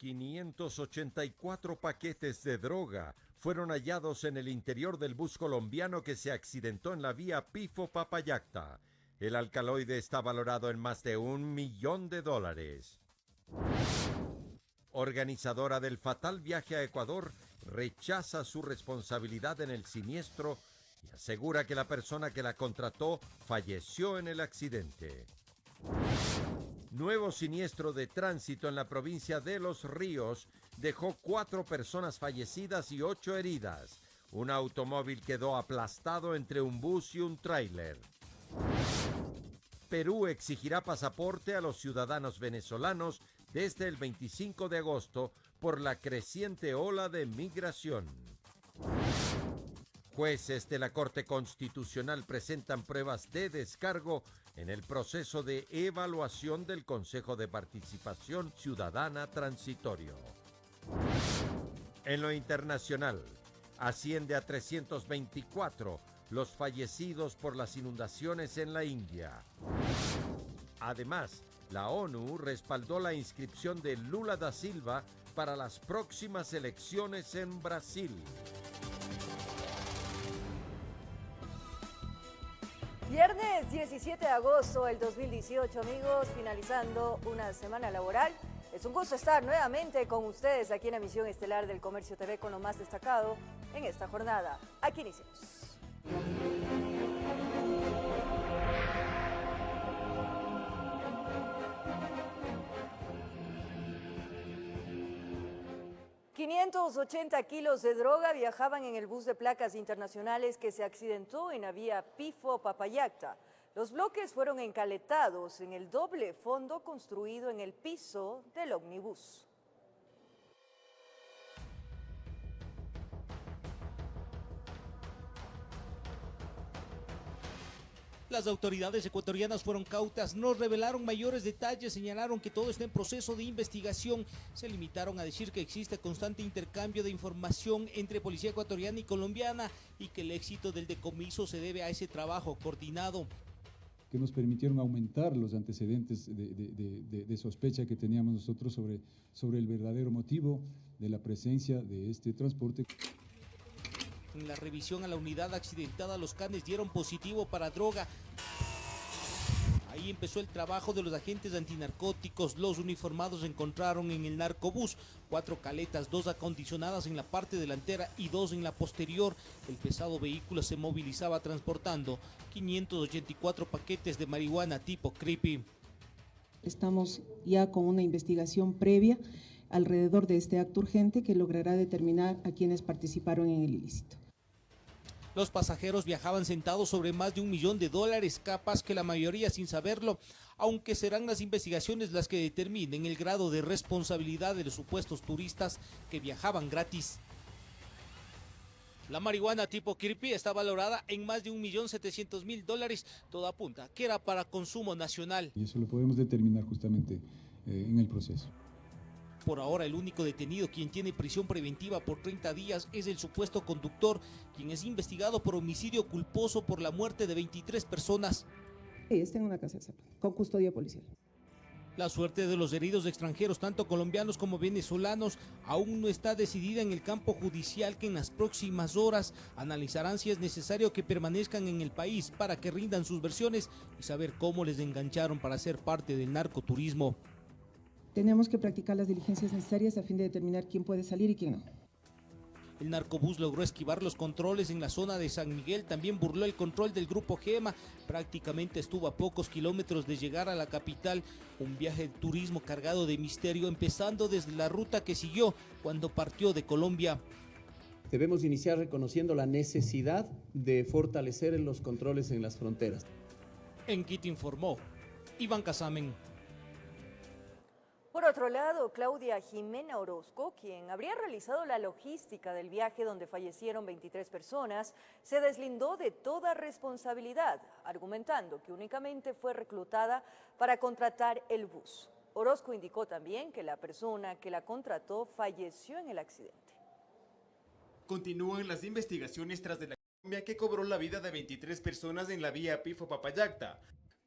584 paquetes de droga fueron hallados en el interior del bus colombiano que se accidentó en la vía Pifo-Papayacta. El alcaloide está valorado en más de $1 millón. Organizadora del fatal viaje a Ecuador rechaza su responsabilidad en el siniestro y asegura que la persona que la contrató falleció en el accidente. Nuevo siniestro de tránsito en la provincia de Los Ríos dejó 4 personas fallecidas y 8 heridas. Un automóvil quedó aplastado entre un bus y un tráiler. Perú exigirá pasaporte a los ciudadanos venezolanos desde el 25 de agosto por la creciente ola de migración. Jueces de la Corte Constitucional presentan pruebas de descargo en el proceso de evaluación del Consejo de Participación Ciudadana Transitorio. En lo internacional, asciende a 324 los fallecidos por las inundaciones en la India. Además, la ONU respaldó la inscripción de Lula da Silva para las próximas elecciones en Brasil. Viernes 17 de agosto del 2018, amigos, finalizando una semana laboral. Es un gusto estar nuevamente con ustedes aquí en la emisión estelar del Comercio TV con lo más destacado en esta jornada. Aquí iniciamos. ...580 kilos de droga viajaban en el bus de placas internacionales que se accidentó en la vía Pifo-Papayacta. Los bloques fueron encaletados en el doble fondo construido en el piso del ómnibus. Las autoridades ecuatorianas fueron cautas, no revelaron mayores detalles, señalaron que todo está en proceso de investigación. Se limitaron a decir que existe constante intercambio de información entre policía ecuatoriana y colombiana y que el éxito del decomiso se debe a ese trabajo coordinado. Que nos permitieron aumentar los antecedentes de sospecha que teníamos nosotros sobre el verdadero motivo de la presencia de este transporte. En la revisión a la unidad accidentada, los canes dieron positivo para droga. Ahí empezó el trabajo de los agentes antinarcóticos. Los uniformados encontraron en el narcobús 4 caletas, 2 acondicionadas en la parte delantera y 2 en la posterior. El pesado vehículo se movilizaba transportando 584 paquetes de marihuana tipo creepy. Estamos ya con una investigación previa alrededor de este acto urgente que logrará determinar a quienes participaron en el ilícito. Los pasajeros viajaban sentados sobre más de $1 millón, capaz que la mayoría sin saberlo, aunque serán las investigaciones las que determinen el grado de responsabilidad de los supuestos turistas que viajaban gratis. La marihuana tipo creepy está valorada en más de $1.700.000, todo apunta que era para consumo nacional. Y eso lo podemos determinar justamente en el proceso. Por ahora, el único detenido quien tiene prisión preventiva por 30 días es el supuesto conductor, quien es investigado por homicidio culposo por la muerte de 23 personas. Está en una casa de salud, con custodia policial. La suerte de los heridos extranjeros, tanto colombianos como venezolanos, aún no está decidida en el campo judicial, que en las próximas horas analizarán si es necesario que permanezcan en el país para que rindan sus versiones y saber cómo les engancharon para ser parte del narcoturismo. Tenemos que practicar las diligencias necesarias a fin de determinar quién puede salir y quién no. El narcobús logró esquivar los controles en la zona de San Miguel, también burló el control del grupo Gema, prácticamente estuvo a pocos kilómetros de llegar a la capital. Un viaje de turismo cargado de misterio, empezando desde la ruta que siguió cuando partió de Colombia. Debemos iniciar reconociendo la necesidad de fortalecer los controles en las fronteras. En Quito informó Iván Casamen. Por otro lado, Claudia Jimena Orozco, quien habría realizado la logística del viaje donde fallecieron 23 personas, se deslindó de toda responsabilidad, argumentando que únicamente fue reclutada para contratar el bus. Orozco indicó también que la persona que la contrató falleció en el accidente. Continúan las investigaciones tras de la Colombia que cobró la vida de 23 personas en la vía Pifo-Papayacta.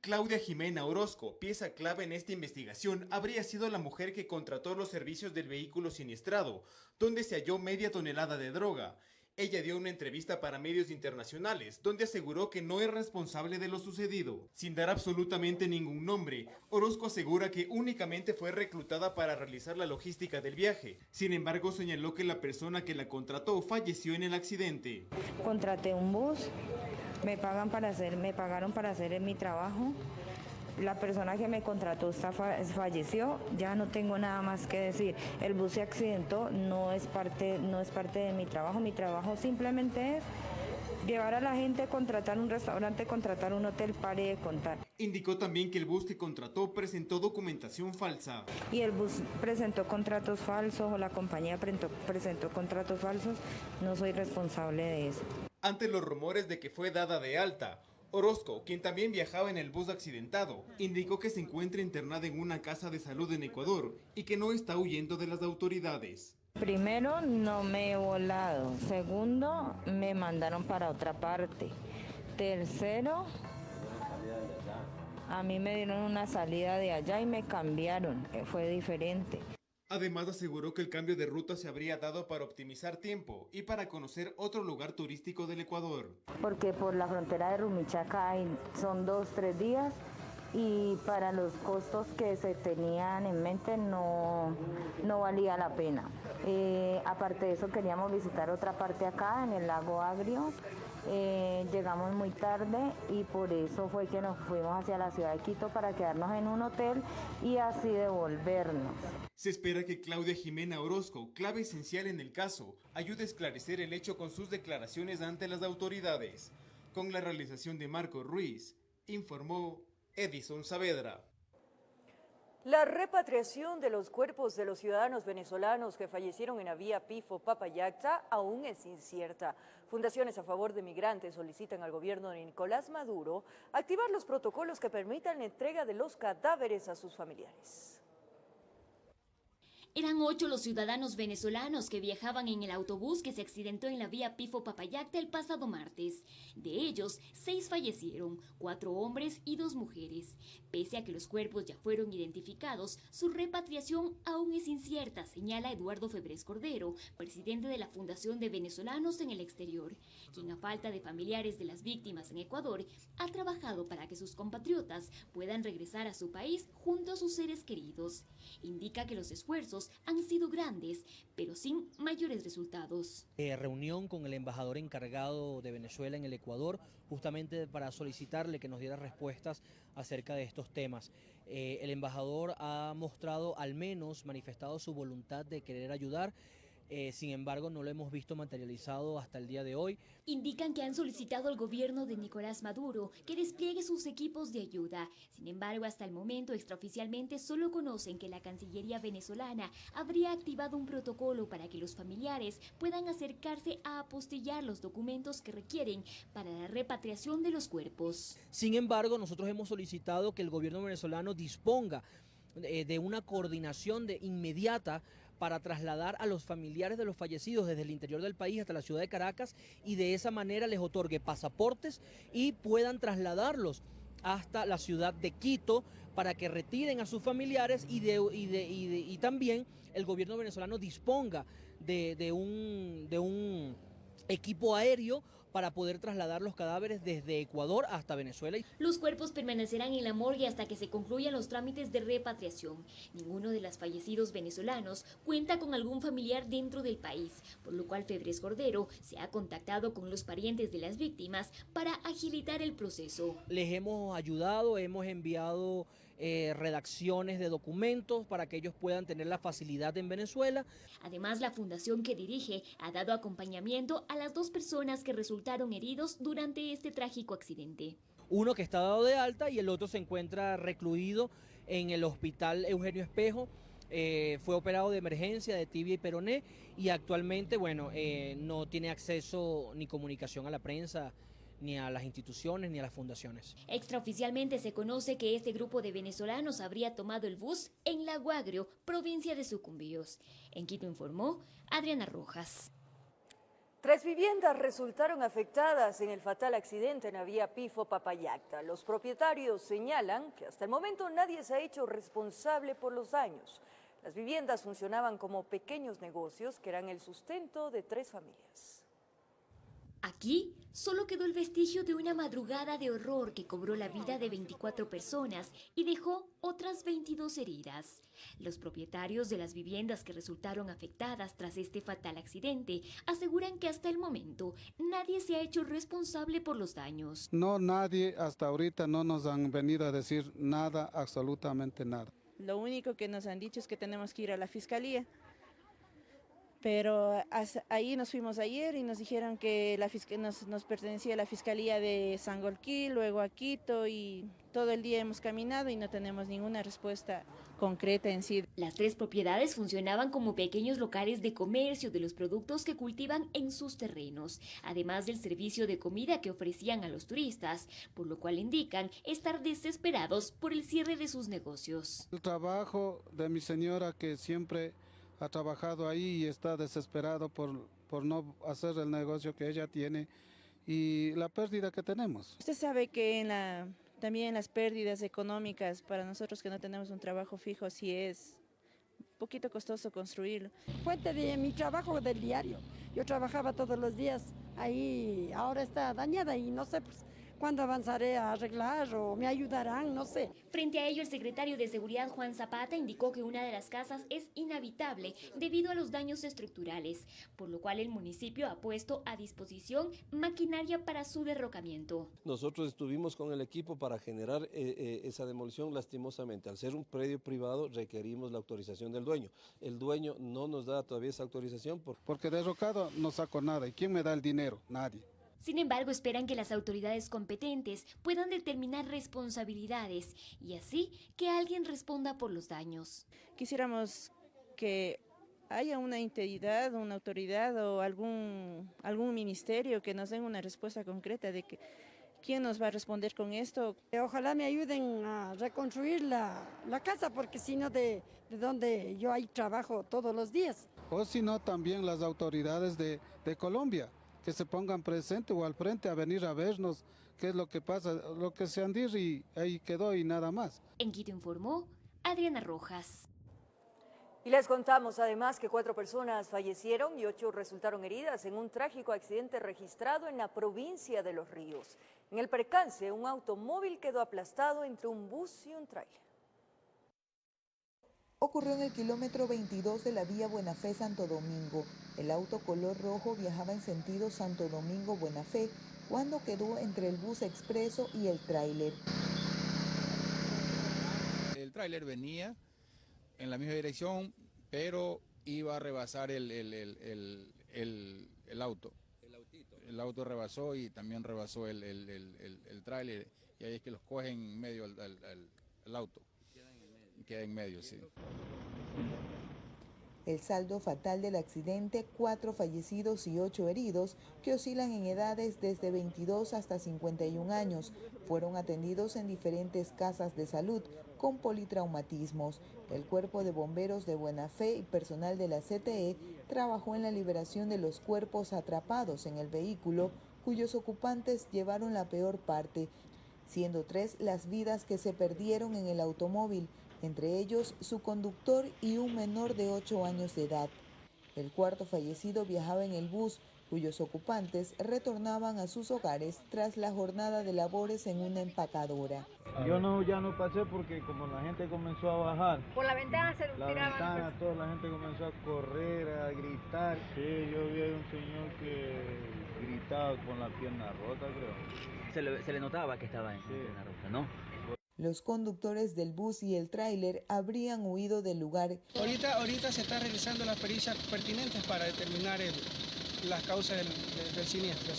Claudia Jimena Orozco, pieza clave en esta investigación, habría sido la mujer que contrató los servicios del vehículo siniestrado, donde se halló media tonelada de droga. Ella dio una entrevista para medios internacionales, donde aseguró que no es responsable de lo sucedido. Sin dar absolutamente ningún nombre, Orozco asegura que únicamente fue reclutada para realizar la logística del viaje. Sin embargo, señaló que la persona que la contrató falleció en el accidente. Contraté un bus, me pagaron para hacer mi trabajo. La persona que me contrató falleció, ya no tengo nada más que decir. El bus se accidentó, no es parte de mi trabajo simplemente es llevar a la gente, contratar un restaurante, contratar un hotel, pare de contar. Indicó también que el bus que contrató presentó documentación falsa. Y el bus presentó contratos falsos o la compañía presentó contratos falsos, no soy responsable de eso. Ante los rumores de que fue dada de alta, Orozco, quien también viajaba en el bus accidentado, indicó que se encuentra internada en una casa de salud en Ecuador y que no está huyendo de las autoridades. Primero, no me he volado. Segundo, me mandaron para otra parte. Tercero, a mí me dieron una salida de allá y me cambiaron, fue diferente. Además aseguró que el cambio de ruta se habría dado para optimizar tiempo y para conocer otro lugar turístico del Ecuador. Porque por la frontera de Rumichaca son 2-3 días y para los costos que se tenían en mente no valía la pena. Aparte de eso queríamos visitar otra parte acá en el lago Agrio. Llegamos muy tarde y por eso fue que nos fuimos hacia la ciudad de Quito para quedarnos en un hotel y así devolvernos. Se espera que Claudia Jimena Orozco, clave esencial en el caso, ayude a esclarecer el hecho con sus declaraciones ante las autoridades. Con la realización de Marco Ruiz, informó Edison Saavedra. La repatriación de los cuerpos de los ciudadanos venezolanos que fallecieron en la vía Pifo-Papayacta aún es incierta. Fundaciones a favor de migrantes solicitan al gobierno de Nicolás Maduro activar los protocolos que permitan la entrega de los cadáveres a sus familiares. Eran 8 los ciudadanos venezolanos que viajaban en el autobús que se accidentó en la vía Pifo-Papayacta el pasado martes. De ellos, 6 fallecieron, 4 hombres y 2 mujeres. Pese a que los cuerpos ya fueron identificados, su repatriación aún es incierta, señala Eduardo Febres Cordero, presidente de la Fundación de Venezolanos en el Exterior, quien a falta de familiares de las víctimas en Ecuador, ha trabajado para que sus compatriotas puedan regresar a su país junto a sus seres queridos. Indica que los esfuerzos han sido grandes, pero sin mayores resultados. Reunión con el embajador encargado de Venezuela en el Ecuador, justamente para solicitarle que nos diera respuestas acerca de estos temas. El embajador ha mostrado, al menos manifestado su voluntad de querer ayudar. Sin embargo, no lo hemos visto materializado hasta el día de hoy. Indican que han solicitado al gobierno de Nicolás Maduro que despliegue sus equipos de ayuda. Sin embargo, hasta el momento, extraoficialmente, solo conocen que la Cancillería venezolana habría activado un protocolo para que los familiares puedan acercarse a apostillar los documentos que requieren para la repatriación de los cuerpos. Sin embargo, nosotros hemos solicitado que el gobierno venezolano disponga de una coordinación inmediata para trasladar a los familiares de los fallecidos desde el interior del país hasta la ciudad de Caracas y de esa manera les otorgue pasaportes y puedan trasladarlos hasta la ciudad de Quito para que retiren a sus familiares y también el gobierno venezolano disponga de un equipo aéreo para poder trasladar los cadáveres desde Ecuador hasta Venezuela. Los cuerpos permanecerán en la morgue hasta que se concluyan los trámites de repatriación. Ninguno de los fallecidos venezolanos cuenta con algún familiar dentro del país, por lo cual Febres Cordero se ha contactado con los parientes de las víctimas para agilitar el proceso. Les hemos ayudado, hemos enviado redacciones de documentos para que ellos puedan tener la facilidad en Venezuela. Además, la fundación que dirige ha dado acompañamiento a las 2 personas que resultaron heridos durante este trágico accidente. Uno que está dado de alta y el otro se encuentra recluido en el hospital Eugenio Espejo. Fue operado de emergencia de tibia y peroné y actualmente, no tiene acceso ni comunicación a la prensa, ni a las instituciones, ni a las fundaciones. Extraoficialmente se conoce que este grupo de venezolanos habría tomado el bus en Lago Agrio, provincia de Sucumbíos. En Quito informó Adriana Rojas. 3 viviendas resultaron afectadas en el fatal accidente en la vía Pifo-Papayacta. Los propietarios señalan que hasta el momento nadie se ha hecho responsable por los daños. Las viviendas funcionaban como pequeños negocios que eran el sustento de 3 familias. Aquí solo quedó el vestigio de una madrugada de horror que cobró la vida de 24 personas y dejó otras 22 heridas. Los propietarios de las viviendas que resultaron afectadas tras este fatal accidente aseguran que hasta el momento nadie se ha hecho responsable por los daños. No, nadie hasta ahorita no nos han venido a decir nada, absolutamente nada. Lo único que nos han dicho es que tenemos que ir a la fiscalía. Pero ahí nos fuimos ayer y nos dijeron que nos pertenecía a la Fiscalía de Sangolquí, luego a Quito, y todo el día hemos caminado y no tenemos ninguna respuesta concreta en sí. Las 3 propiedades funcionaban como pequeños locales de comercio de los productos que cultivan en sus terrenos, además del servicio de comida que ofrecían a los turistas, por lo cual indican estar desesperados por el cierre de sus negocios. El trabajo de mi señora, que siempre ha trabajado ahí y está desesperado por no hacer el negocio que ella tiene, y la pérdida que tenemos. Usted sabe que también las pérdidas económicas para nosotros que no tenemos un trabajo fijo, sí es un poquito costoso construirlo. Fuente de mi trabajo del diario. Yo trabajaba todos los días ahí, ahora está dañada y no sé cuándo avanzaré a arreglar o me ayudarán, no sé. Frente a ello, el secretario de Seguridad, Juan Zapata, indicó que una de las casas es inhabitable debido a los daños estructurales, por lo cual el municipio ha puesto a disposición maquinaria para su derrocamiento. Nosotros estuvimos con el equipo para generar esa demolición. Lastimosamente, al ser un predio privado, requerimos la autorización del dueño. El dueño no nos da todavía esa autorización. Porque derrocado no saco nada. ¿Y quién me da el dinero? Nadie. Sin embargo, esperan que las autoridades competentes puedan determinar responsabilidades y así que alguien responda por los daños. Quisiéramos que haya una entidad, una autoridad o algún ministerio que nos den una respuesta concreta de que quién nos va a responder con esto. Ojalá me ayuden a reconstruir la casa, porque si no, de donde yo ahí trabajo todos los días. O si no, también las autoridades de Colombia, que se pongan presente o al frente a venir a vernos qué es lo que pasa, lo que se han dicho y ahí quedó y nada más. En Quito informó Adriana Rojas. Y les contamos además que 4 personas fallecieron y 8 resultaron heridas en un trágico accidente registrado en la provincia de Los Ríos. En el percance, un automóvil quedó aplastado entre un bus y un tráiler. Ocurrió en el kilómetro 22 de la vía Buenafé-Santo Domingo. El auto color rojo viajaba en sentido Santo Domingo-Buenafé cuando quedó entre el bus expreso y el tráiler. El tráiler venía en la misma dirección, pero iba a rebasar el auto. El auto rebasó y también rebasó el tráiler, y ahí es que los cogen en medio el auto. Queda en medio, sí. El saldo fatal del accidente, 4 fallecidos y 8 heridos, que oscilan en edades desde 22 hasta 51 años, fueron atendidos en diferentes casas de salud con politraumatismos. El Cuerpo de Bomberos de Buenafé y personal de la CTE trabajó en la liberación de los cuerpos atrapados en el vehículo, cuyos ocupantes llevaron la peor parte, siendo 3 las vidas que se perdieron en el automóvil, entre ellos su conductor y un menor de 8 años de edad. El 4.º fallecido viajaba en el bus, cuyos ocupantes retornaban a sus hogares tras la jornada de labores en una empacadora. Yo ya no pasé porque como la gente comenzó a bajar. Por la ventana se tiraban. La ventana, toda la gente comenzó a correr, a gritar. Sí, yo vi a un señor que gritaba con la pierna rota, creo. Se le notaba que estaba en pierna rota, ¿no? Los conductores del bus y el tráiler habrían huido del lugar. Ahorita se está realizando las pericias pertinentes para determinar las causas del siniestro.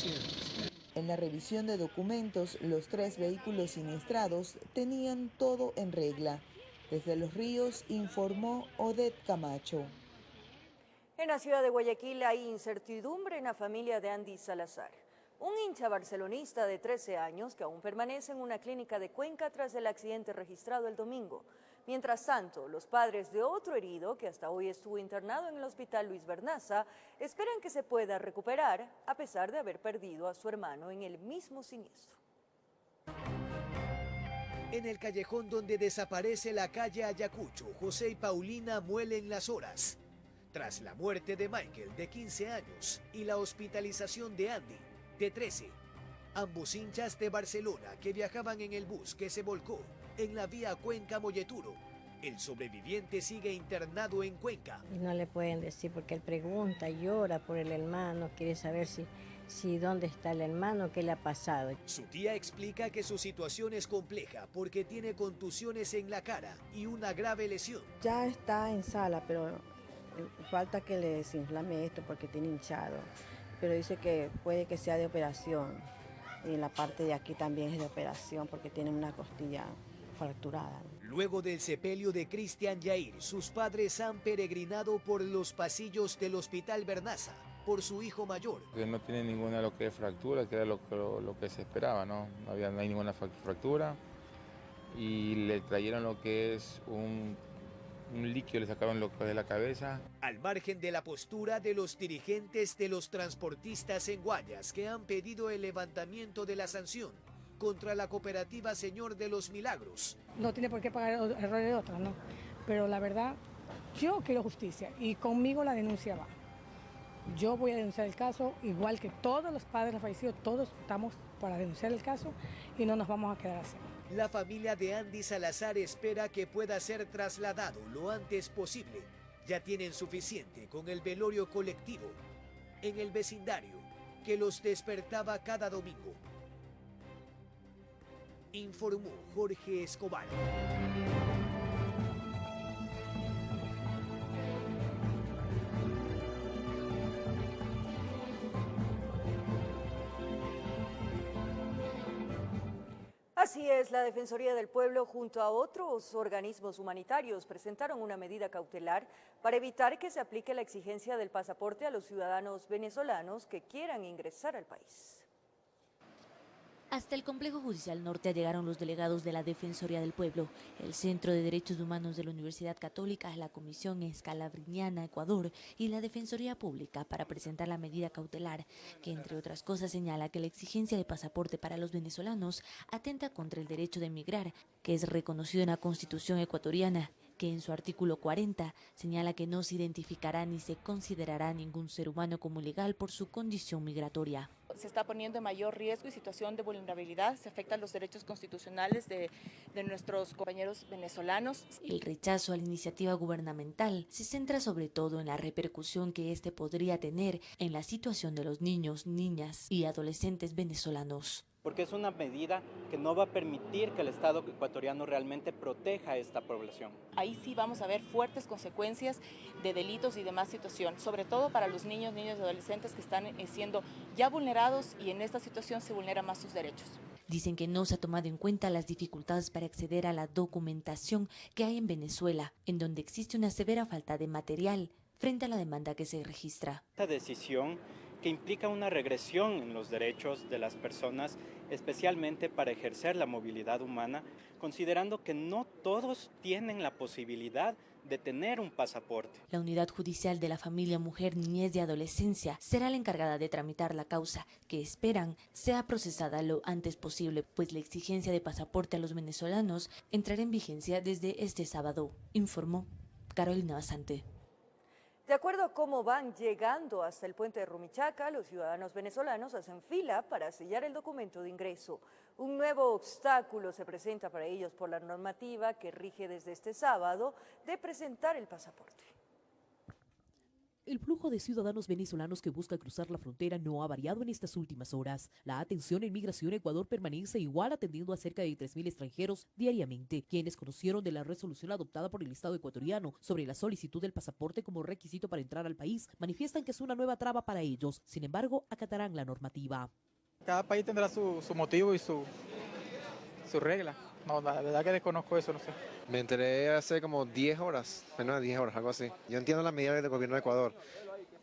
En la revisión de documentos, los 3 vehículos siniestrados tenían todo en regla. Desde Los Ríos informó Odette Camacho. En la ciudad de Guayaquil hay incertidumbre en la familia de Andy Salazar. Un hincha barcelonista de 13 años que aún permanece en una clínica de Cuenca tras el accidente registrado el domingo. Mientras tanto, los padres de otro herido, que hasta hoy estuvo internado en el Hospital Luis Bernaza, esperan que se pueda recuperar a pesar de haber perdido a su hermano en el mismo siniestro. En el callejón donde desaparece la calle Ayacucho, José y Paulina muelen las horas. Tras la muerte de Michael, de 15 años, y la hospitalización de Andy, de 13, ambos hinchas de Barcelona que viajaban en el bus que se volcó en la vía Cuenca-Molleturo. El sobreviviente sigue internado en Cuenca. Y no le pueden decir porque él pregunta, llora por el hermano, quiere saber si dónde está el hermano, qué le ha pasado. Su tía explica que su situación es compleja porque tiene contusiones en la cara y una grave lesión. Ya está en sala, pero falta que le desinflame esto porque tiene hinchado. Pero dice que puede que sea de operación. Y en la parte de aquí también es de operación porque tiene una costilla fracturada. Luego del sepelio de Cristian Yair, sus padres han peregrinado por los pasillos del Hospital Bernaza por su hijo mayor. Que no tiene ninguna lo que es fractura, que era lo que se esperaba, ¿no? No hay ninguna fractura y le trajeron lo que es un líquido, le sacaron lo que es de la cabeza. Al margen de la postura de los dirigentes de los transportistas en Guayas que han pedido el levantamiento de la sanción contra la cooperativa Señor de los Milagros. No tiene por qué pagar el error de otros, ¿no? Pero la verdad, yo quiero justicia y conmigo la denuncia va. Yo voy a denunciar el caso, igual que todos los padres fallecidos, todos estamos para denunciar el caso y no nos vamos a quedar así. La familia de Andy Salazar espera que pueda ser trasladado lo antes posible. Ya tienen suficiente con el velorio colectivo en el vecindario que los despertaba cada domingo. Informó Jorge Escobar. Así es, la Defensoría del Pueblo junto a otros organismos humanitarios presentaron una medida cautelar para evitar que se aplique la exigencia del pasaporte a los ciudadanos venezolanos que quieran ingresar al país. Hasta el Complejo Judicial Norte llegaron los delegados de la Defensoría del Pueblo, el Centro de Derechos Humanos de la Universidad Católica, la Comisión Escalabriniana Ecuador y la Defensoría Pública para presentar la medida cautelar, que entre otras cosas señala que la exigencia de pasaporte para los venezolanos atenta contra el derecho de emigrar, que es reconocido en la Constitución ecuatoriana, que en su artículo 40 señala que no se identificará ni se considerará ningún ser humano como ilegal por su condición migratoria. Se está poniendo en mayor riesgo y situación de vulnerabilidad, se afectan los derechos constitucionales de nuestros compañeros venezolanos. El rechazo a la iniciativa gubernamental se centra sobre todo en la repercusión que este podría tener en la situación de los niños, niñas y adolescentes venezolanos. Porque es una medida que no va a permitir que el Estado ecuatoriano realmente proteja a esta población. Ahí sí vamos a ver fuertes consecuencias de delitos y demás situación, sobre todo para los niños, niñas y adolescentes que están siendo ya vulnerados y en esta situación se vulneran más sus derechos. Dicen que no se ha tomado en cuenta las dificultades para acceder a la documentación que hay en Venezuela, en donde existe una severa falta de material frente a la demanda que se registra. Esta decisión que implica una regresión en los derechos de las personas, especialmente para ejercer la movilidad humana, considerando que no todos tienen la posibilidad de tener un pasaporte. La Unidad Judicial de la Familia, Mujer, Niñez y Adolescencia será la encargada de tramitar la causa, que esperan sea procesada lo antes posible, pues la exigencia de pasaporte a los venezolanos entrará en vigencia desde este sábado, informó Carolina Basante. De acuerdo a cómo van llegando hasta el puente de Rumichaca, los ciudadanos venezolanos hacen fila para sellar el documento de ingreso. Un nuevo obstáculo se presenta para ellos por la normativa que rige desde este sábado de presentar el pasaporte. El flujo de ciudadanos venezolanos que buscan cruzar la frontera no ha variado en estas últimas horas. La atención en Migración Ecuador permanece igual, atendiendo a cerca de 3.000 extranjeros diariamente, quienes conocieron de la resolución adoptada por el Estado ecuatoriano sobre la solicitud del pasaporte como requisito para entrar al país. Manifiestan que es una nueva traba para ellos, sin embargo, acatarán la normativa. Cada país tendrá su motivo y su regla. No, la verdad que desconozco eso, no sé. Me enteré hace como 10 horas, menos de 10 horas, algo así. Yo entiendo las medidas del gobierno de Ecuador.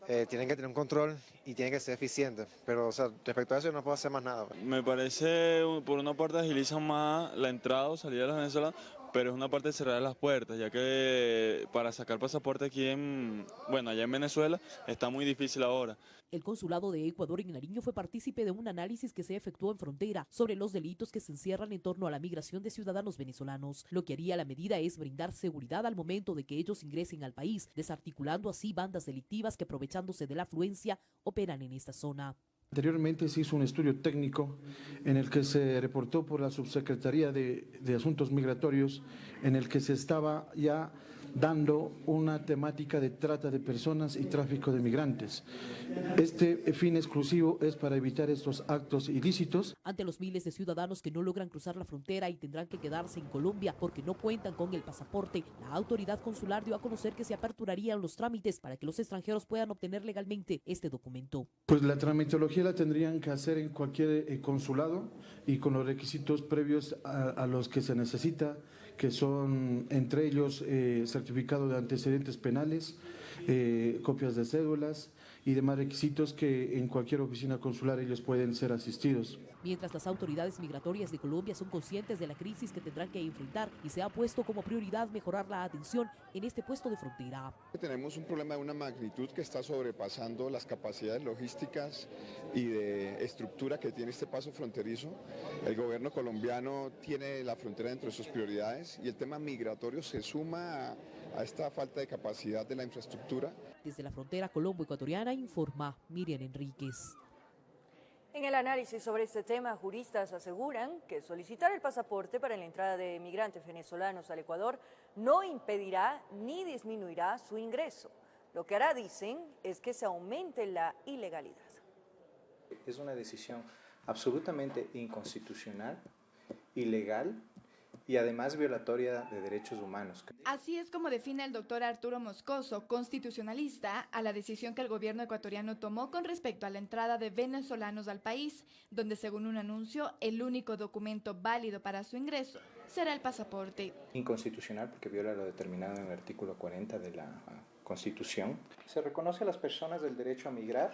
Tienen que tener un control y tienen que ser eficientes. Pero, o sea, respecto a eso, yo no puedo hacer más nada. Me parece, por una parte, agilizan más la entrada o salida de los venezolanos, pero es una parte de cerrar las puertas, ya que para sacar pasaporte aquí allá en Venezuela está muy difícil ahora. El consulado de Ecuador en Nariño fue partícipe de un análisis que se efectuó en frontera sobre los delitos que se encierran en torno a la migración de ciudadanos venezolanos. Lo que haría la medida es brindar seguridad al momento de que ellos ingresen al país, desarticulando así bandas delictivas que, aprovechándose de la afluencia, operan en esta zona. Anteriormente se hizo un estudio técnico en el que se reportó por la Subsecretaría de Asuntos Migratorios, en el que se estaba ya dando una temática de trata de personas y tráfico de migrantes. Este fin exclusivo es para evitar estos actos ilícitos. Ante los miles de ciudadanos que no logran cruzar la frontera y tendrán que quedarse en Colombia porque no cuentan con el pasaporte, la autoridad consular dio a conocer que se aperturarían los trámites para que los extranjeros puedan obtener legalmente este documento. Pues la tramitología la tendrían que hacer en cualquier consulado y con los requisitos previos a los que se necesita, que son entre ellos certificado de antecedentes penales, copias de cédulas y demás requisitos que en cualquier oficina consular ellos pueden ser asistidos. Mientras las autoridades migratorias de Colombia son conscientes de la crisis que tendrán que enfrentar y se ha puesto como prioridad mejorar la atención en este puesto de frontera. Tenemos un problema de una magnitud que está sobrepasando las capacidades logísticas y de estructura que tiene este paso fronterizo. El gobierno colombiano tiene la frontera dentro de sus prioridades y el tema migratorio se suma a esta falta de capacidad de la infraestructura. Desde la frontera colombo-ecuatoriana informa Miriam Enríquez. En el análisis sobre este tema, juristas aseguran que solicitar el pasaporte para la entrada de migrantes venezolanos al Ecuador no impedirá ni disminuirá su ingreso. Lo que hará, dicen, es que se aumente la ilegalidad. Es una decisión absolutamente inconstitucional, ilegal y además violatoria de derechos humanos. Así es como define el doctor Arturo Moscoso, constitucionalista, a la decisión que el gobierno ecuatoriano tomó con respecto a la entrada de venezolanos al país, donde según un anuncio, el único documento válido para su ingreso será el pasaporte. Inconstitucional porque viola lo determinado en el artículo 40 de la Constitución. Se reconoce a las personas del derecho a migrar,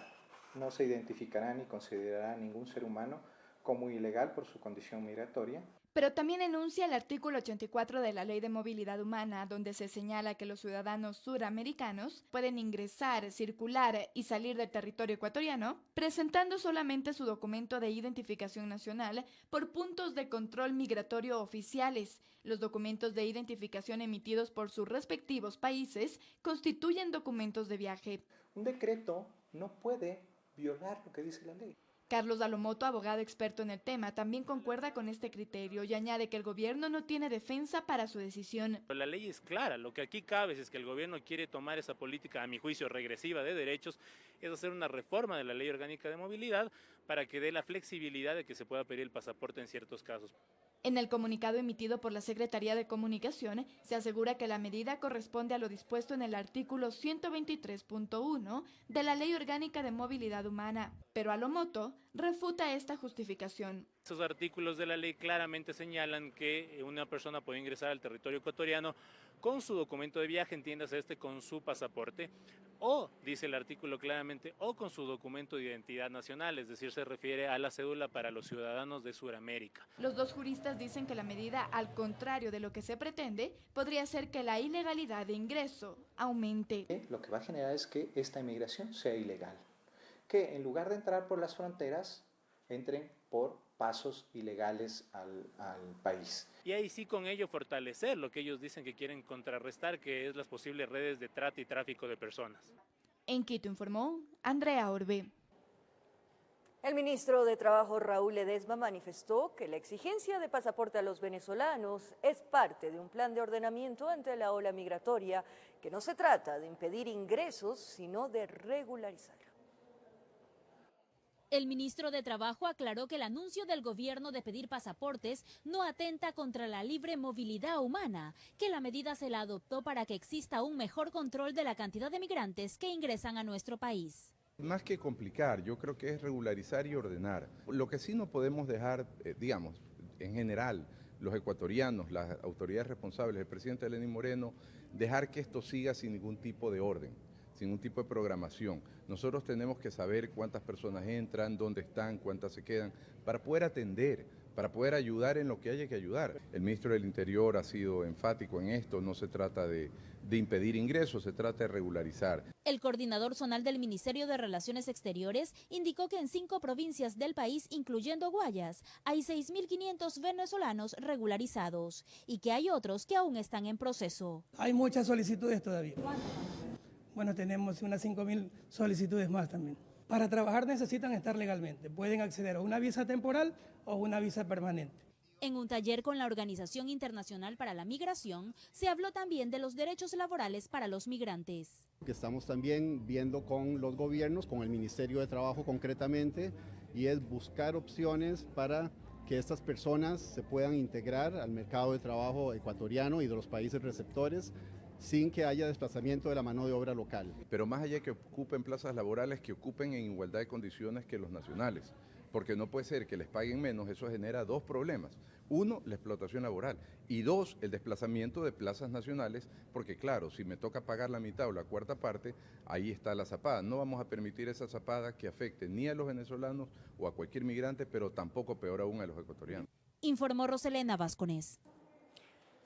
no se identificará ni considerará a ningún ser humano como ilegal por su condición migratoria. Pero también enuncia el artículo 84 de la Ley de Movilidad Humana, donde se señala que los ciudadanos suramericanos pueden ingresar, circular y salir del territorio ecuatoriano presentando solamente su documento de identificación nacional por puntos de control migratorio oficiales. Los documentos de identificación emitidos por sus respectivos países constituyen documentos de viaje. Un decreto no puede violar lo que dice la ley. Carlos Dalomoto, abogado experto en el tema, también concuerda con este criterio y añade que el gobierno no tiene defensa para su decisión. La ley es clara, lo que aquí cabe es que el gobierno quiere tomar esa política, a mi juicio, regresiva de derechos, es hacer una reforma de la Ley Orgánica de Movilidad para que dé la flexibilidad de que se pueda pedir el pasaporte en ciertos casos. En el comunicado emitido por la Secretaría de Comunicación, se asegura que la medida corresponde a lo dispuesto en el artículo 123.1 de la Ley Orgánica de Movilidad Humana, pero Dalomoto refuta esta justificación. Esos artículos de la ley claramente señalan que una persona puede ingresar al territorio ecuatoriano con su documento de viaje, entiéndase con su pasaporte, o, dice el artículo claramente, o con su documento de identidad nacional, es decir, se refiere a la cédula para los ciudadanos de Sudamérica. Los dos juristas dicen que la medida, al contrario de lo que se pretende, podría hacer que la ilegalidad de ingreso aumente. Lo que va a generar es que esta inmigración sea ilegal, que en lugar de entrar por las fronteras, entren por pasos ilegales al país. Y ahí sí con ello fortalecer lo que ellos dicen que quieren contrarrestar, que es las posibles redes de trata y tráfico de personas. En Quito informó Andrea Orbe. El ministro de Trabajo Raúl Ledesma manifestó que la exigencia de pasaporte a los venezolanos es parte de un plan de ordenamiento ante la ola migratoria, que no se trata de impedir ingresos, sino de regularizarlo. El ministro de Trabajo aclaró que el anuncio del gobierno de pedir pasaportes no atenta contra la libre movilidad humana, que la medida se la adoptó para que exista un mejor control de la cantidad de migrantes que ingresan a nuestro país. Más que complicar, yo creo que es regularizar y ordenar. Lo que sí no podemos dejar, digamos, en general, los ecuatorianos, las autoridades responsables, el presidente Lenín Moreno, dejar que esto siga sin ningún tipo de orden, sin ningún tipo de programación. Nosotros tenemos que saber cuántas personas entran, dónde están, cuántas se quedan, para poder atender, para poder ayudar en lo que haya que ayudar. El ministro del Interior ha sido enfático en esto, no se trata de impedir ingresos, se trata de regularizar. El coordinador zonal del Ministerio de Relaciones Exteriores indicó que en 5 provincias del país, incluyendo Guayas, hay 6.500 venezolanos regularizados y que hay otros que aún están en proceso. Hay muchas solicitudes todavía. Bueno, tenemos unas 5.000 solicitudes más también. Para trabajar necesitan estar legalmente. Pueden acceder a una visa temporal o una visa permanente. En un taller con la Organización Internacional para la Migración, se habló también de los derechos laborales para los migrantes. Que estamos también viendo con los gobiernos, con el Ministerio de Trabajo concretamente, y es buscar opciones para que estas personas se puedan integrar al mercado de trabajo ecuatoriano y de los países receptores, sin que haya desplazamiento de la mano de obra local. Pero más allá de que ocupen plazas laborales, que ocupen en igualdad de condiciones que los nacionales, porque no puede ser que les paguen menos, eso genera 2 problemas. 1, la explotación laboral, y 2, el desplazamiento de plazas nacionales, porque claro, si me toca pagar la mitad o la cuarta parte, ahí está la zapada. No vamos a permitir esa zapada que afecte ni a los venezolanos o a cualquier migrante, pero tampoco, peor aún, a los ecuatorianos. Informó Roselena Vasconés.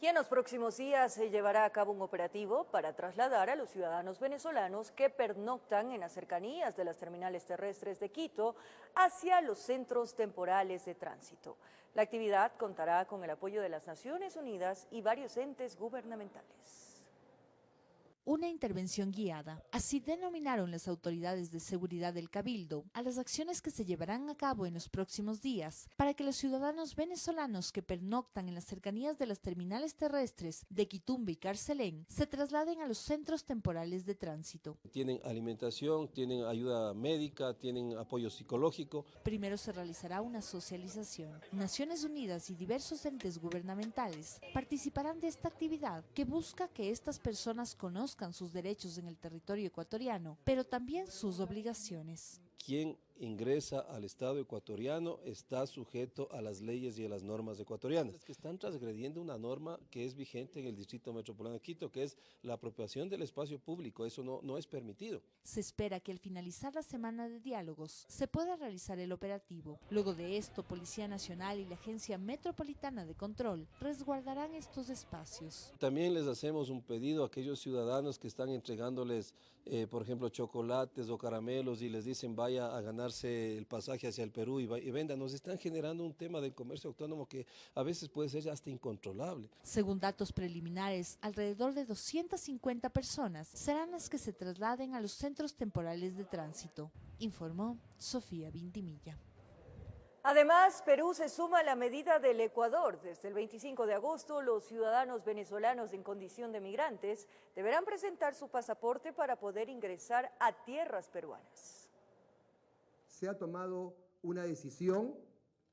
Y en los próximos días se llevará a cabo un operativo para trasladar a los ciudadanos venezolanos que pernoctan en las cercanías de las terminales terrestres de Quito hacia los centros temporales de tránsito. La actividad contará con el apoyo de las Naciones Unidas y varios entes gubernamentales. Una intervención guiada, así denominaron las autoridades de seguridad del Cabildo a las acciones que se llevarán a cabo en los próximos días para que los ciudadanos venezolanos que pernoctan en las cercanías de las terminales terrestres de Quitumbe y Carcelén se trasladen a los centros temporales de tránsito. Tienen alimentación, tienen ayuda médica, tienen apoyo psicológico. Primero se realizará una socialización. Naciones Unidas y diversos entes gubernamentales participarán de esta actividad que busca que estas personas conozcan sus derechos en el territorio ecuatoriano, pero también sus obligaciones. Quien ingresa al Estado ecuatoriano está sujeto a las leyes y a las normas ecuatorianas, que están transgrediendo una norma que es vigente en el Distrito Metropolitano de Quito, que es la apropiación del espacio público. Eso no es permitido. Se espera que al finalizar la semana de diálogos se pueda realizar el operativo. Luego de esto, Policía Nacional y la Agencia Metropolitana de Control resguardarán estos espacios. También les hacemos un pedido a aquellos ciudadanos que están entregándoles, por ejemplo, chocolates o caramelos y les dicen vaya a ganarse el pasaje hacia el Perú y venda. Nos están generando un tema del comercio autónomo que a veces puede ser hasta incontrolable. Según datos preliminares, alrededor de 250 personas serán las que se trasladen a los centros temporales de tránsito, informó Sofía Vintimilla. Además, Perú se suma a la medida del Ecuador. Desde el 25 de agosto, los ciudadanos venezolanos en condición de migrantes deberán presentar su pasaporte para poder ingresar a tierras peruanas. Se ha tomado una decisión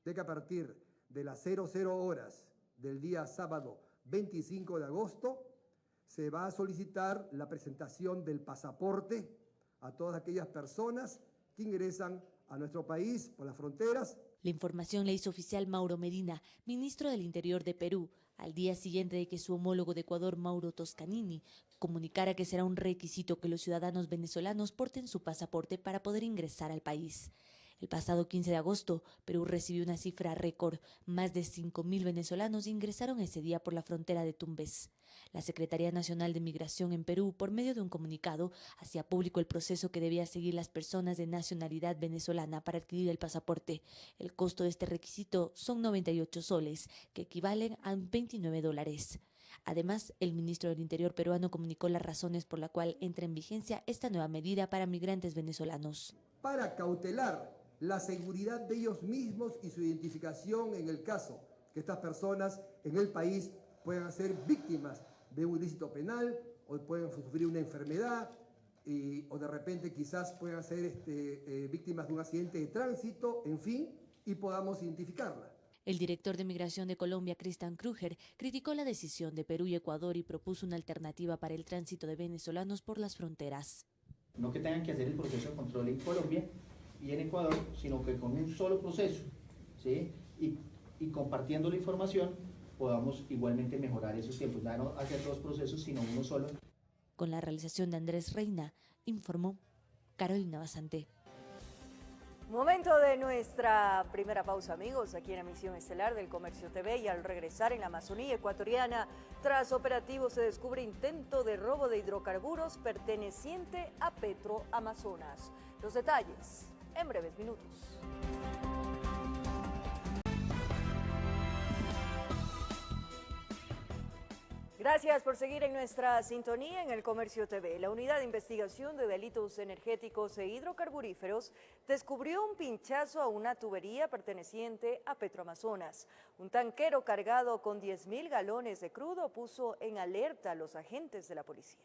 de que a partir de las 00 horas del día sábado 25 de agosto se va a solicitar la presentación del pasaporte a todas aquellas personas que ingresan a nuestro país por las fronteras. La información la hizo oficial Mauro Medina, ministro del Interior de Perú, al día siguiente de que su homólogo de Ecuador, Mauro Toscanini, comunicara que será un requisito que los ciudadanos venezolanos porten su pasaporte para poder ingresar al país. El pasado 15 de agosto, Perú recibió una cifra récord. Más de 5.000 venezolanos ingresaron ese día por la frontera de Tumbes. La Secretaría Nacional de Migración en Perú, por medio de un comunicado, hacía público el proceso que debía seguir las personas de nacionalidad venezolana para adquirir el pasaporte. El costo de este requisito son 98 soles, que equivalen a $29. Además, el ministro del Interior peruano comunicó las razones por las cuales entra en vigencia esta nueva medida para migrantes venezolanos. Para cautelar la seguridad de ellos mismos y su identificación en el caso que estas personas en el país puedan ser víctimas de un ilícito penal o pueden sufrir una enfermedad o de repente quizás puedan ser víctimas de un accidente de tránsito, en fin, y podamos identificarla. El director de Migración de Colombia, Cristian Kruger, criticó la decisión de Perú y Ecuador y propuso una alternativa para el tránsito de venezolanos por las fronteras. No que tengan que hacer el proceso de control en Colombia y en Ecuador, sino que con un solo proceso, ¿sí? y compartiendo la información podamos igualmente mejorar esos tiempos, no hacer 2 procesos, sino uno solo. Con la realización de Andrés Reina, informó Carolina Basante. Momento de nuestra primera pausa, amigos, aquí en Emisión Estelar del Comercio TV, y al regresar en la Amazonía ecuatoriana, tras operativo se descubre intento de robo de hidrocarburos perteneciente a Petroamazonas. Los detalles en breves minutos. Gracias por seguir en nuestra sintonía en el Comercio TV. La Unidad de Investigación de Delitos Energéticos e Hidrocarburíferos descubrió un pinchazo a una tubería perteneciente a Petroamazonas. Un tanquero cargado con 10.000 galones de crudo puso en alerta a los agentes de la policía.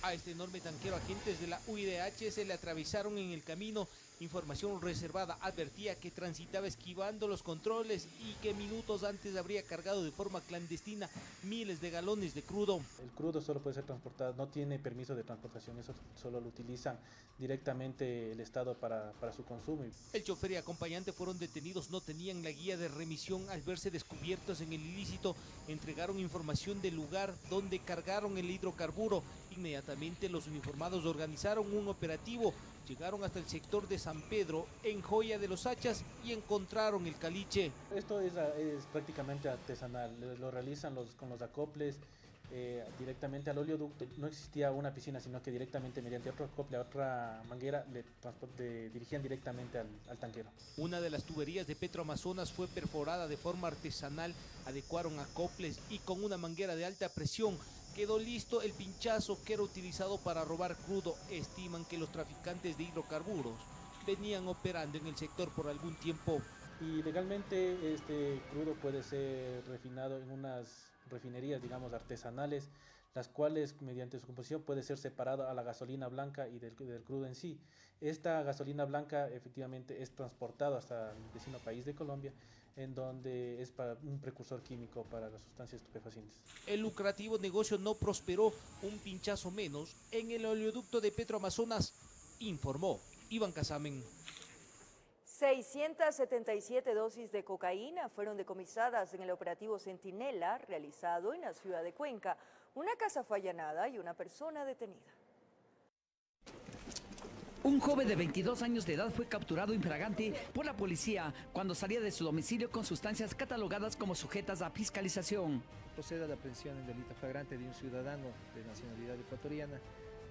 A este enorme tanquero, agentes de la UIDH se le atravesaron en el camino. Información reservada advertía que transitaba esquivando los controles y que minutos antes habría cargado de forma clandestina miles de galones de crudo. El crudo solo puede ser transportado, no tiene permiso de transportación, eso solo lo utilizan directamente el Estado para su consumo. El chofer y acompañante fueron detenidos, no tenían la guía de remisión. Al verse descubiertos en el ilícito, entregaron información del lugar donde cargaron el hidrocarburo. Inmediatamente los uniformados organizaron un operativo. Llegaron hasta el sector de San Pedro, en Joya de los Hachas, y encontraron el caliche. Esto es prácticamente artesanal, lo realizan con los acoples directamente al oleoducto. No existía una piscina, sino que directamente mediante otro acople, otra manguera, dirigían directamente al tanquero. Una de las tuberías de Petroamazonas fue perforada de forma artesanal, adecuaron acoples y con una manguera de alta presión quedó listo el pinchazo que era utilizado para robar crudo. Estiman que los traficantes de hidrocarburos venían operando en el sector por algún tiempo. Y legalmente este crudo puede ser refinado en unas refinerías, digamos, artesanales, las cuales mediante su composición puede ser separado a la gasolina blanca y del crudo en sí. Esta gasolina blanca efectivamente es transportada hasta el vecino país de Colombia, en donde es para un precursor químico para las sustancias estupefacientes. El lucrativo negocio no prosperó, un pinchazo menos en el oleoducto de Petroamazonas, informó Iván Casamen. 677 dosis de cocaína fueron decomisadas en el operativo Centinela realizado en la ciudad de Cuenca. Una casa fue allanada y una persona detenida. Un joven de 22 años de edad fue capturado infragante por la policía cuando salía de su domicilio con sustancias catalogadas como sujetas a fiscalización. Procede a la aprehensión en delito flagrante de un ciudadano de nacionalidad ecuatoriana,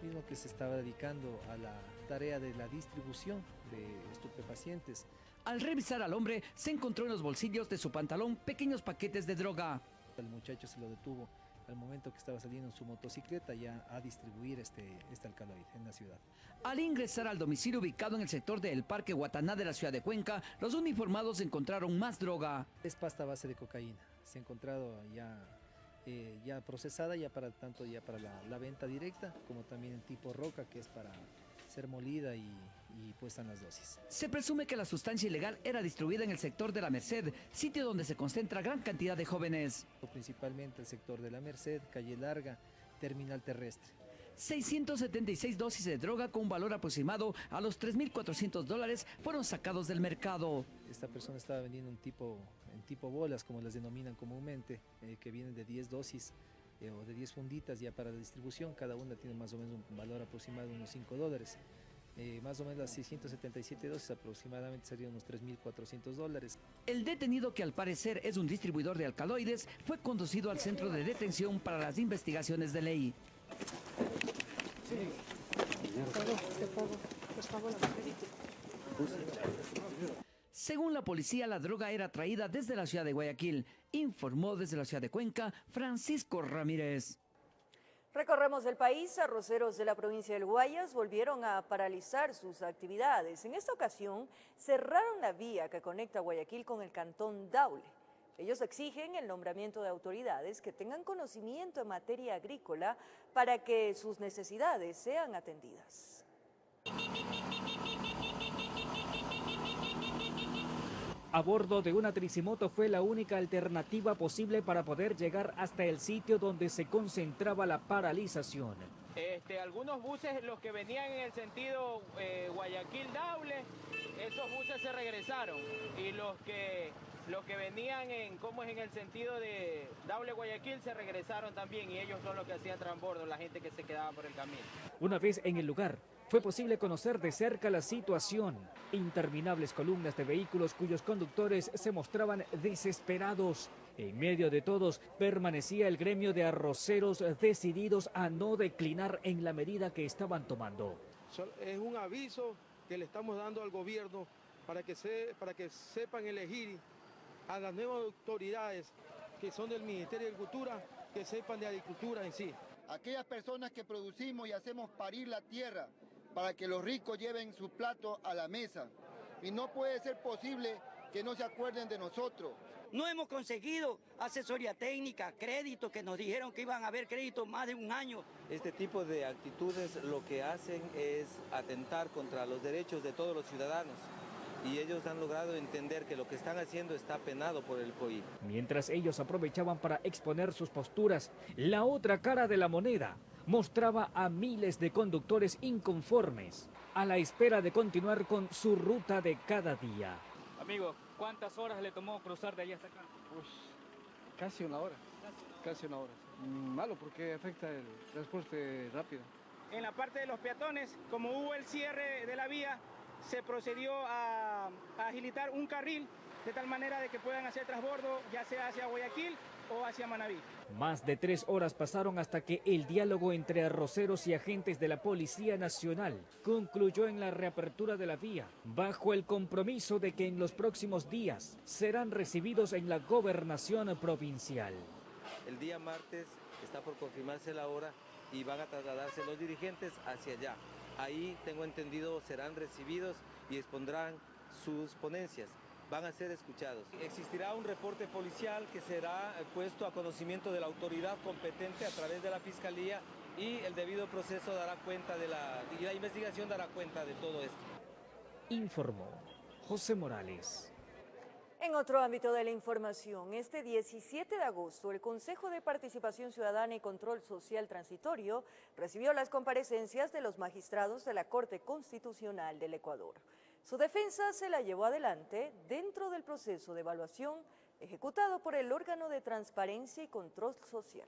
mismo que se estaba dedicando a la tarea de la distribución de estupefacientes. Al revisar al hombre, se encontró en los bolsillos de su pantalón pequeños paquetes de droga. El muchacho se lo detuvo al momento que estaba saliendo en su motocicleta ya a distribuir este alcaloide en la ciudad. Al ingresar al domicilio ubicado en el sector del Parque Guataná de la ciudad de Cuenca, los uniformados encontraron más droga. Es pasta a base de cocaína, se ha encontrado ya procesada, ya para la venta directa, como también en tipo roca, que es para ser molida y puesta en las dosis. Se presume que la sustancia ilegal era distribuida en el sector de la Merced, sitio donde se concentra gran cantidad de jóvenes. Principalmente el sector de la Merced, Calle Larga, Terminal Terrestre. 676 dosis de droga con un valor aproximado a los $3.400 fueron sacados del mercado. Esta persona estaba vendiendo en tipo bolas, como las denominan comúnmente, que vienen de 10 dosis o de 10 funditas ya para la distribución. Cada una tiene más o menos un valor aproximado de unos $5. Más o menos las 677 dosis aproximadamente serían unos $3.400. El detenido, que al parecer es un distribuidor de alcaloides, fue conducido al centro de detención para las investigaciones de ley. Según la policía, la droga era traída desde la ciudad de Guayaquil, informó desde la ciudad de Cuenca Francisco Ramírez. Recorremos el país. Arroceros de la provincia del Guayas volvieron a paralizar sus actividades. En esta ocasión cerraron la vía que conecta Guayaquil con el cantón Daule. Ellos exigen el nombramiento de autoridades que tengan conocimiento en materia agrícola para que sus necesidades sean atendidas. A bordo de una tricimoto fue la única alternativa posible para poder llegar hasta el sitio donde se concentraba la paralización. Algunos buses, los que venían en el sentido Guayaquil-Daule, esos buses se regresaron, y los que venían en el sentido de Daule-Guayaquil se regresaron también, y ellos son los que hacían transbordo, la gente que se quedaba por el camino. Una vez en el lugar, fue posible conocer de cerca la situación. Interminables columnas de vehículos cuyos conductores se mostraban desesperados. En medio de todos permanecía el gremio de arroceros decididos a no declinar en la medida que estaban tomando. Es un aviso que le estamos dando al gobierno para que sepan elegir a las nuevas autoridades que son del Ministerio de Agricultura, que sepan de agricultura en sí. Aquellas personas que producimos y hacemos parir la tierra para que los ricos lleven su plato a la mesa. Y no puede ser posible que no se acuerden de nosotros. No hemos conseguido asesoría técnica, créditos, que nos dijeron que iban a haber créditos más de un año. Este tipo de actitudes lo que hacen es atentar contra los derechos de todos los ciudadanos. Y ellos han logrado entender que lo que están haciendo está penado por el COI. Mientras ellos aprovechaban para exponer sus posturas, la otra cara de la moneda mostraba a miles de conductores inconformes, a la espera de continuar con su ruta de cada día. Amigo, ¿cuántas horas le tomó cruzar de allá hasta acá? Pues casi una hora. Casi una hora. Malo porque afecta el transporte rápido. En la parte de los peatones, como hubo el cierre de la vía, se procedió a agilitar un carril de tal manera de que puedan hacer transbordo ya sea hacia Guayaquil o hacia Manabí. Más de 3 horas pasaron hasta que el diálogo entre arroceros y agentes de la Policía Nacional concluyó en la reapertura de la vía, bajo el compromiso de que en los próximos días serán recibidos en la gobernación provincial. El día martes está por confirmarse la hora y van a trasladarse los dirigentes hacia allá. Ahí, tengo entendido, serán recibidos y expondrán sus ponencias. Van a ser escuchados. Existirá un reporte policial que será puesto a conocimiento de la autoridad competente a través de la Fiscalía, y el debido proceso dará cuenta y la investigación dará cuenta de todo esto. Informó José Morales. En otro ámbito de la información, este 17 de agosto, el Consejo de Participación Ciudadana y Control Social Transitorio recibió las comparecencias de los magistrados de la Corte Constitucional del Ecuador. Su defensa se la llevó adelante dentro del proceso de evaluación ejecutado por el órgano de Transparencia y Control Social.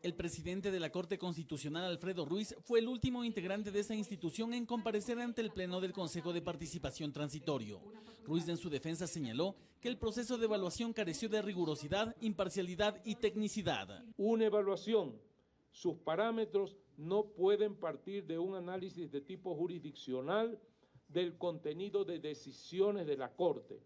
El presidente de la Corte Constitucional, Alfredo Ruiz, fue el último integrante de esa institución en comparecer ante el Pleno del Consejo de Participación Transitorio. Ruiz, en su defensa, señaló que el proceso de evaluación careció de rigurosidad, imparcialidad y tecnicidad. Una evaluación, sus parámetros no pueden partir de un análisis de tipo jurisdiccional del contenido de decisiones de la Corte.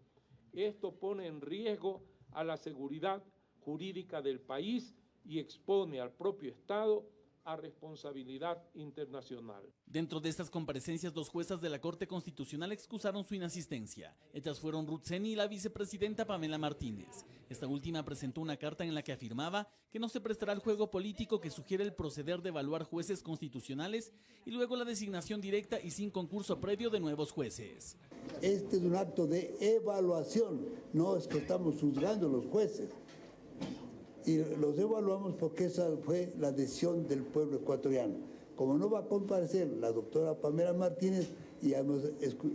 Esto pone en riesgo a la seguridad jurídica del país y expone al propio Estado a responsabilidad internacional. Dentro de estas comparecencias, 2 juezas de la Corte Constitucional excusaron su inasistencia. Ellas fueron Ruth Seni y la vicepresidenta Pamela Martínez. Esta última presentó una carta en la que afirmaba que no se prestará al juego político que sugiere el proceder de evaluar jueces constitucionales y luego la designación directa y sin concurso previo de nuevos jueces. Este es un acto de evaluación, no es que estamos juzgando a los jueces. Y los evaluamos porque esa fue la decisión del pueblo ecuatoriano. Como no va a comparecer la doctora Pamela Martínez y hemos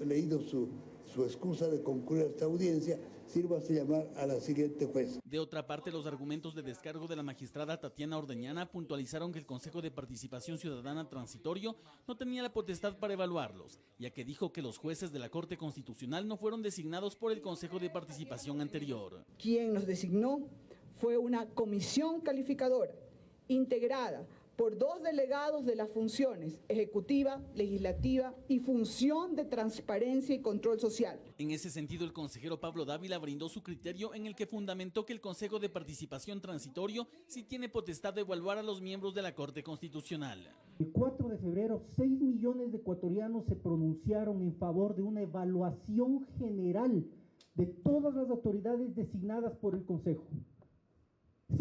leído su excusa de concurrir a esta audiencia, sírvase llamar a la siguiente jueza. De otra parte, los argumentos de descargo de la magistrada Tatiana Ordeñana puntualizaron que el Consejo de Participación Ciudadana Transitorio no tenía la potestad para evaluarlos, ya que dijo que los jueces de la Corte Constitucional no fueron designados por el Consejo de Participación anterior. Quien los designó fue una comisión calificadora integrada por 2 delegados de las funciones ejecutiva, legislativa y función de transparencia y control social. En ese sentido, el consejero Pablo Dávila brindó su criterio en el que fundamentó que el Consejo de Participación Transitorio sí tiene potestad de evaluar a los miembros de la Corte Constitucional. El 4 de febrero, 6 millones de ecuatorianos se pronunciaron en favor de una evaluación general de todas las autoridades designadas por el Consejo.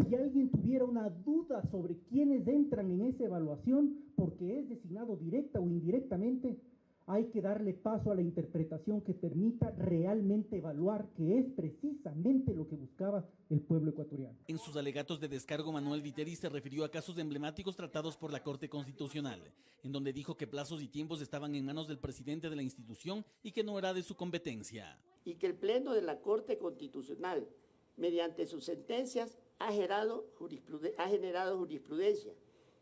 Si alguien tuviera una duda sobre quiénes entran en esa evaluación, porque es designado directa o indirectamente, Hay que darle paso a la interpretación que permita realmente evaluar, que es precisamente lo que buscaba el pueblo ecuatoriano. En sus alegatos de descargo, Manuel Viteri se refirió a casos emblemáticos tratados por la Corte Constitucional, en donde dijo que plazos y tiempos estaban en manos del presidente de la institución y que no era de su competencia. Y que el Pleno de la Corte Constitucional, mediante sus sentencias, ha generado jurisprudencia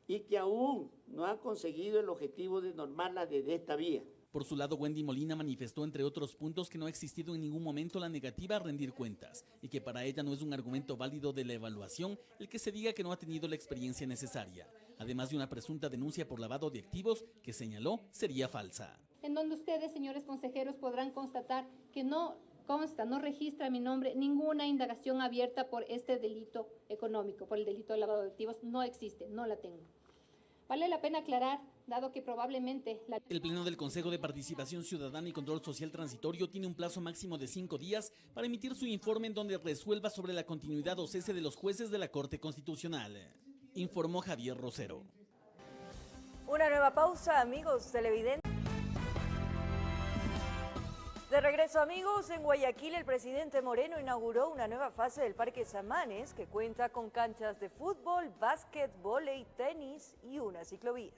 y que aún no ha conseguido el objetivo de normarla desde esta vía. Por su lado, Wendy Molina manifestó, entre otros puntos, que no ha existido en ningún momento la negativa a rendir cuentas y que para ella no es un argumento válido de la evaluación el que se diga que no ha tenido la experiencia necesaria, además de una presunta denuncia por lavado de activos que señaló sería falsa. En donde ustedes, señores consejeros, podrán constatar que no consta, no registra mi nombre ninguna indagación abierta por este delito económico, por el delito de lavado de activos, no existe, no la tengo. Vale la pena aclarar, dado que probablemente... El Pleno del Consejo de Participación Ciudadana y Control Social Transitorio tiene un plazo máximo de 5 días para emitir su informe en donde resuelva sobre la continuidad o cese de los jueces de la Corte Constitucional. Informó Javier Rosero. Una nueva pausa, amigos televidentes. De regreso, amigos, en Guayaquil el presidente Moreno inauguró una nueva fase del Parque Samanes que cuenta con canchas de fútbol, básquet, vóley, tenis y una ciclovía.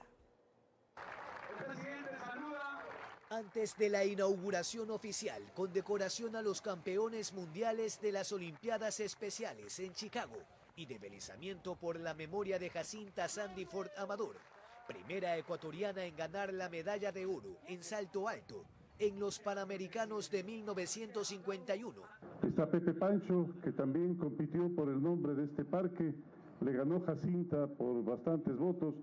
El presidente saluda. Antes de la inauguración oficial, condecoración a los campeones mundiales de las Olimpiadas Especiales en Chicago y develizamiento por la memoria de Jacinta Sandiford Amador, primera ecuatoriana en ganar la medalla de oro en salto alto en los Panamericanos de 1951. Está Pepe Pancho, que también compitió por el nombre de este parque. Le ganó Jacinta por bastantes votos,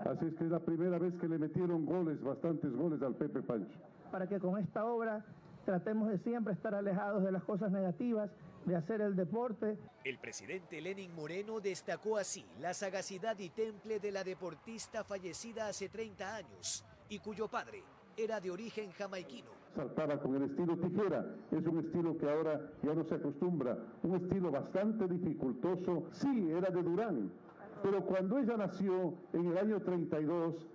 así es que es la primera vez que le metieron goles, bastantes goles al Pepe Pancho. Para que con esta obra tratemos de siempre estar alejados de las cosas negativas, de hacer el deporte. El presidente Lenín Moreno destacó así la sagacidad y temple de la deportista fallecida hace 30 años y cuyo padre era de origen jamaiquino. Saltaba con el estilo tijera, es un estilo que ahora ya no se acostumbra, un estilo bastante dificultoso. Sí, era de Durán, pero cuando ella nació en el año 32,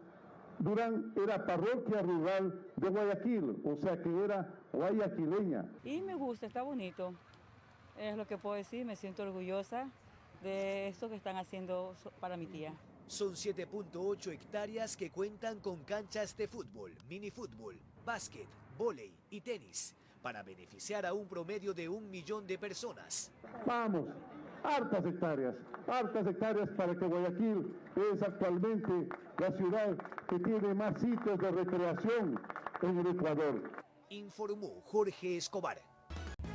Durán era parroquia rural de Guayaquil, o sea que era guayaquileña. Y me gusta, está bonito, es lo que puedo decir, me siento orgullosa de esto que están haciendo para mi tía. Son 7.8 hectáreas que cuentan con canchas de fútbol, minifútbol, básquet, vóley y tenis, para beneficiar a un promedio de 1 millón de personas. Vamos, hartas hectáreas para que Guayaquil es actualmente la ciudad que tiene más sitios de recreación en el Ecuador. Informó Jorge Escobar.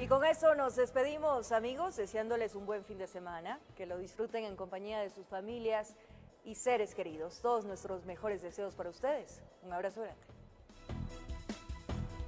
Y con eso nos despedimos, amigos, deseándoles un buen fin de semana, que lo disfruten en compañía de sus familias y seres queridos. Todos nuestros mejores deseos para ustedes. Un abrazo grande.